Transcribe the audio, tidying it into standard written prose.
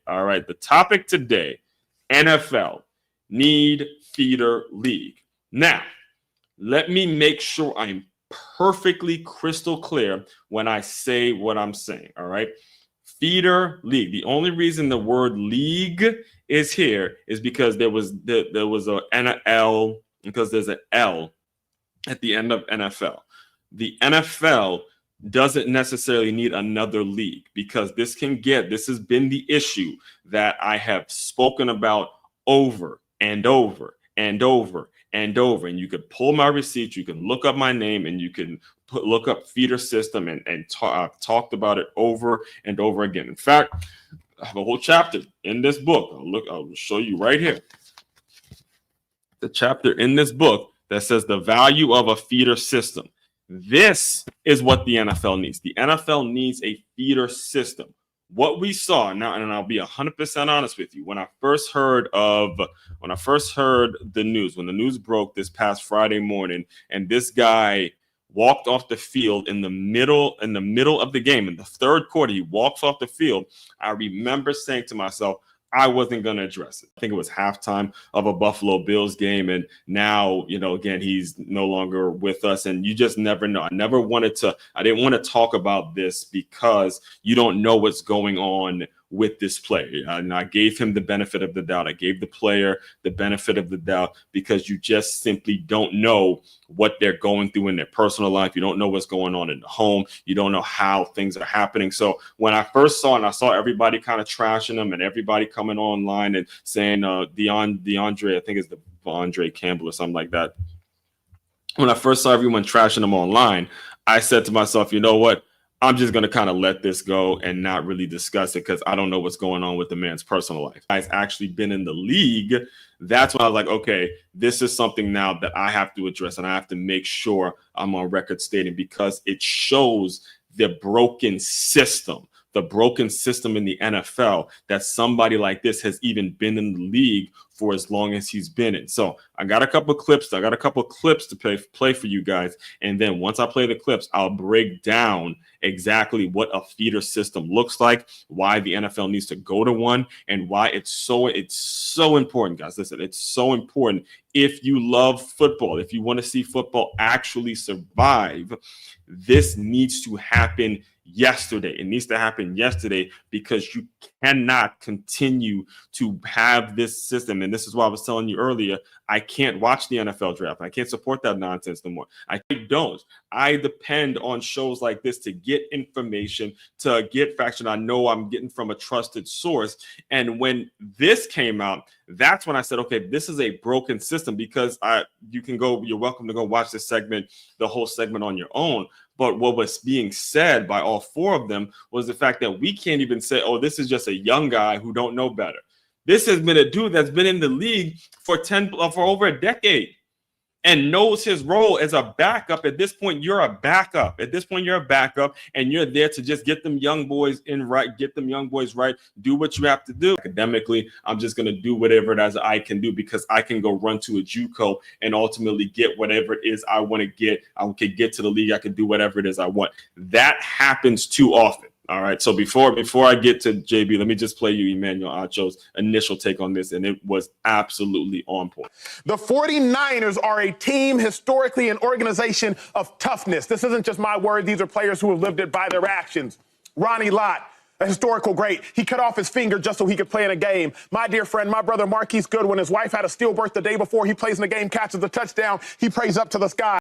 All right, the topic today, NFL need feeder league. Now, let me make sure I'm perfectly crystal clear when I say what I'm saying. All right, feeder league. The only reason the word league is here is because there was a NL, because there's an L at the end of NFL. The NFL doesn't necessarily need another league, because this has been the issue that I have spoken about over and over and over and over. And you could pull my receipts, you can look up my name, and you can look up feeder system, and I've talked about it over and over again. In fact, I have a whole chapter in this book. I'll show you right here. The chapter in this book that says the value of a feeder system. This is what the NFL needs. The NFL needs a feeder system. What we saw now, and I'll be 100% honest with you, when I first heard the news, when the news broke this past Friday morning, and this guy walked off the field in the middle of the game, in the third quarter, he walks off the field. I remember saying to myself, I wasn't going to address it. I think it was halftime of a Buffalo Bills game. And now, again, he's no longer with us, and you just never know. I didn't want to talk about this because you don't know what's going on with this player. And I gave him the benefit of the doubt. I gave the player the benefit of the doubt, because you just simply don't know what they're going through in their personal life. You don't know what's going on in the home. You don't know how things are happening. So when I first saw it, and I saw everybody kind of trashing him, and everybody coming online and saying DeAndre, I think it's the Andre Campbell or something like that. When I first saw everyone trashing him online, I said to myself, you know what? I'm just going to kind of let this go and not really discuss it, because I don't know what's going on with the man's personal life. He's actually been in the league. That's when I was like, okay, this is something now that I have to address, and I have to make sure I'm on record stating, because it shows the broken system in the NFL, that somebody like this has even been in the league for as long as he's been in. So I got a couple of clips to play for you guys. And then once I play the clips, I'll break down exactly what a feeder system looks like, why the NFL needs to go to one, and why it's so important, guys. Listen, it's so important. If you love football, if you want to see football actually survive, this needs to happen yesterday. It needs to happen yesterday, because you cannot continue to have this system. And this is why I was telling you earlier, I can't watch the NFL draft. I can't support that nonsense no more. I don't. I depend on shows like this to get information, to get facts I know I'm getting from a trusted source. And when this came out, that's when I said, okay, this is a broken system, because you're welcome to go watch this segment, the whole segment on your own. But what was being said by all four of them was the fact that we can't even say, oh, this is just a young guy who don't know better. This has been a dude that's been in the league for over a decade and knows his role as a backup. At this point, you're a backup. And you're there to just get them young boys right, do what you have to do. Academically, I'm just going to do whatever it is I can do, because I can go run to a JUCO and ultimately get whatever it is I want to get. I can get to the league. I can do whatever it is I want. That happens too often. All right. So before I get to JB, let me just play you Emmanuel Acho's initial take on this, and it was absolutely on point. The 49ers are a team, historically an organization of toughness. This isn't just my word. These are players who have lived it by their actions. Ronnie Lott, a historical great. He cut off his finger just so he could play in a game. My dear friend, my brother Marquise Goodwin, his wife had a stillbirth the day before. He plays in the game, catches the touchdown. He prays up to the sky.